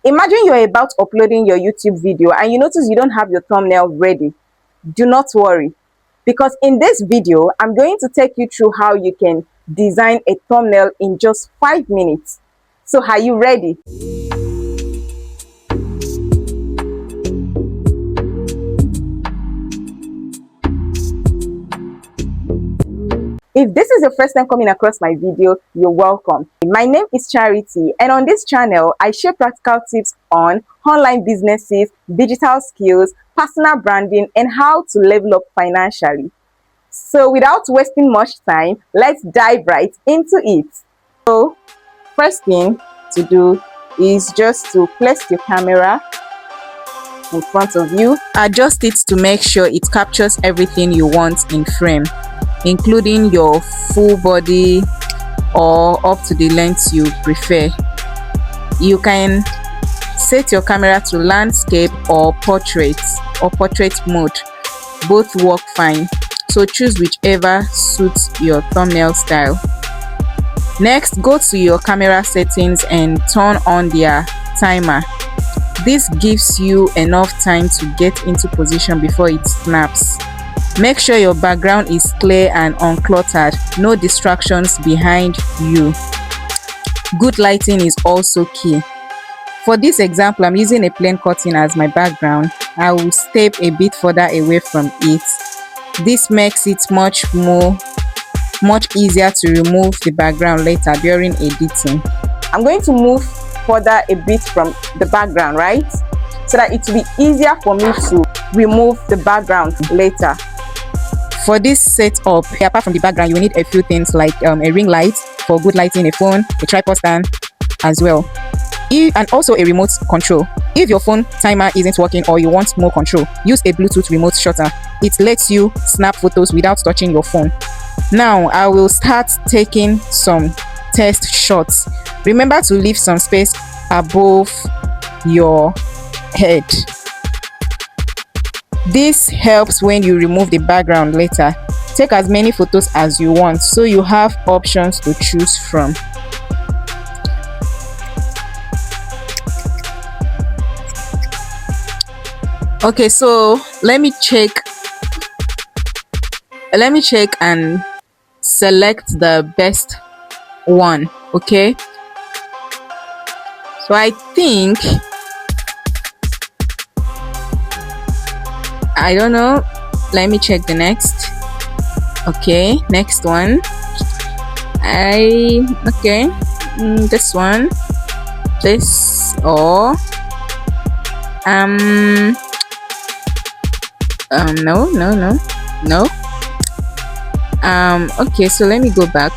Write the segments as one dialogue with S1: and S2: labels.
S1: Imagine you're about uploading your YouTube video and you notice you don't have your thumbnail ready. Do not worry, because in this video, I'm going to take you through how you can design a thumbnail in just 5 minutes. So are you ready? If this is your first time coming across my video, you're welcome. My name is Charity, and on this channel, I share practical tips on online businesses, digital skills, personal branding, and how to level up financially. So without wasting much time, let's dive right into it. So first thing to do is just to place your camera in front of you. Adjust it to make sure it captures everything you want in frame, including your full body or up to the length you prefer. You can set your camera to landscape or portrait mode. Both work fine, so choose whichever suits your thumbnail style. Next, go to your camera settings and turn on their timer. This gives you enough time to get into position before it snaps. Make sure your background is clear and uncluttered, no distractions behind you. Good lighting is also key. For this example, I'm using a plain curtain as my background. I will step a bit further away from it. This makes it much easier to remove the background later during editing. I'm going to move further a bit from the background, right? So that it will be easier for me to remove the background later. For this setup, apart from the background, you need a few things like a ring light for good lighting, a phone, a tripod stand as well, and also a remote control. If your phone timer isn't working or you want more control, use a Bluetooth remote shutter. It lets you snap photos without touching your phone. Now I will start taking some test shots. Remember to leave some space above your head. This helps when you remove the background later. Take as many photos as you want, so you have options to choose from. Okay, so let me check and select the best one. Okay, so I think, I don't know, let me check the next. Okay, next one. This one, this, or no. Okay, so let me go back.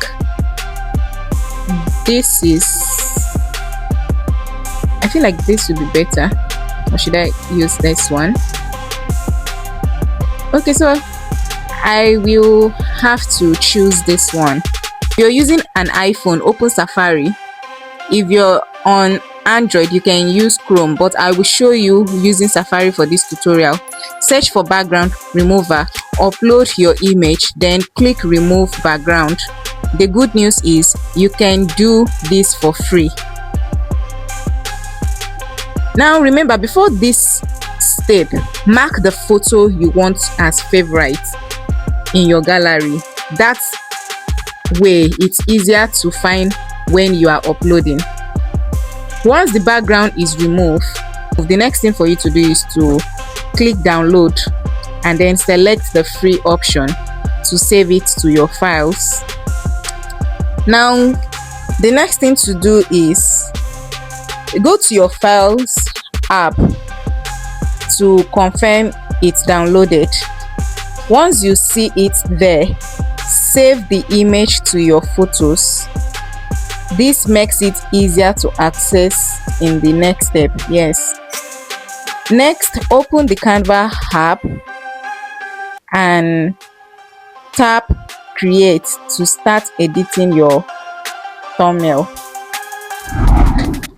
S1: This is, I feel like this would be better, or should I use this one? Okay, so I will have to choose this one. If you're using an iPhone, open Safari. If you're on Android, you can use Chrome, but I will show you using Safari for this tutorial. Search for background remover, upload your image, then click remove background. The good news is you can do this for free. Now remember, before this step, mark the photo you want as favorite in your gallery. That way it's easier to find when you are uploading. Once the background is removed, the next thing for you to do is to click download and then select the free option to save it to your files. Now the next thing to do is go to your files app to confirm it's downloaded. Once you see it there, save the image to your photos. This makes it easier to access in the next step. Yes. Next, open the Canva app and tap create to start editing your thumbnail.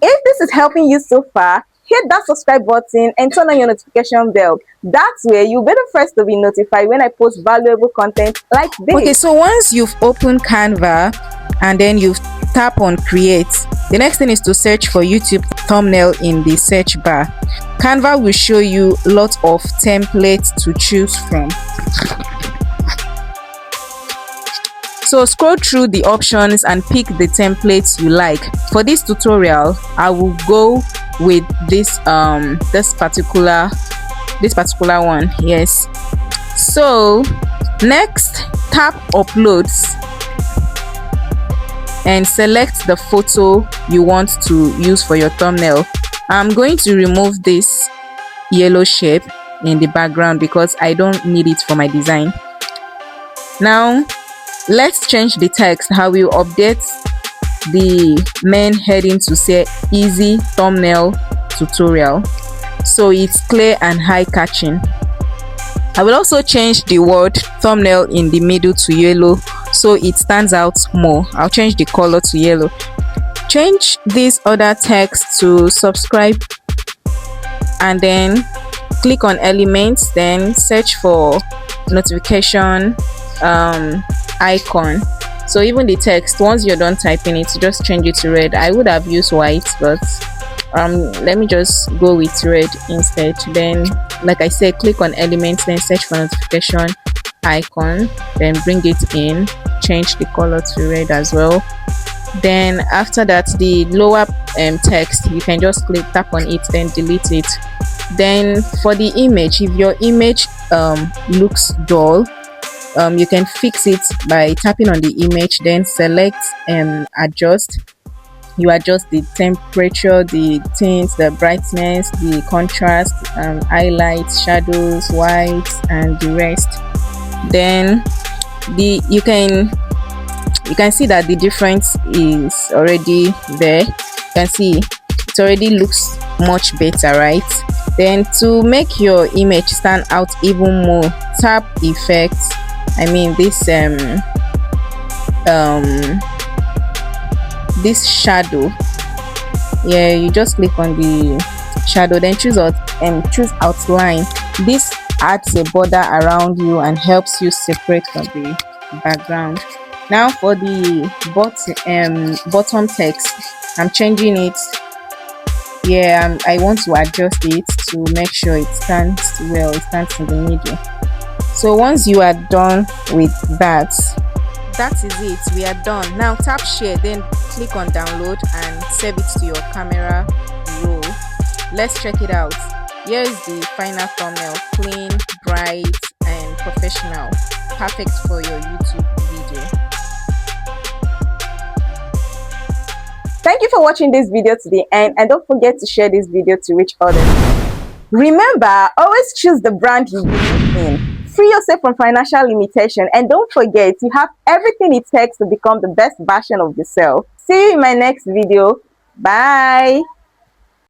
S1: If this is helping you so far, hit that subscribe button and turn on your notification bell. That way you'll be the first to be notified when I post valuable content like this. Okay, so once you've opened Canva and then you tap on create, The next thing is to search for YouTube thumbnail in the search bar. Canva will show you lots of templates to choose from. So scroll through the options and pick the templates you like. For this tutorial, I will go with this particular one. Yes. So next, tap uploads and select the photo you want to use for your thumbnail. I'm going to remove this yellow shape in the background because I don't need it for my design. Now let's change the text. I will update the main heading to say easy thumbnail tutorial, so it's clear and eye-catching. I will also change the word thumbnail in the middle to yellow so it stands out more. I'll change the color to yellow. Change this other text to subscribe and then click on elements, then search for notification icon. So even the text, once you're done typing it, just change it to red. I would have used white, but let me just go with red instead. Then, like I said, click on elements, then search for notification icon, then bring it in, change the color to red as well. Then after that, the lower text, you can just tap on it, then delete it. Then for the image, if your image looks dull, you can fix it by tapping on the image, then select adjust. You adjust the temperature, the tints, the brightness, the contrast, highlights, shadows, whites, and the rest. Then you can see that the difference is already there. You can see it already looks much better, right? Then to make your image stand out even more, tap effects. I mean this this shadow. Yeah, you just click on the shadow, then choose outline. This adds a border around you and helps you separate from the background. Now for the bottom text, I'm changing it. Yeah, I want to adjust it to make sure it stands well, it stands in the middle. So once you are done with that is it. We are done. Now tap share, then click on download and save it to your camera roll. Let's check it out. Here is the final thumbnail: clean, bright, and professional. Perfect for your YouTube video. Thank you for watching this video to the end, and don't forget to share this video to reach others. Remember, always choose the brand you believe in. Free yourself from financial limitation, and don't forget, you have everything it takes to become the best version of yourself. See you in my next video. Bye.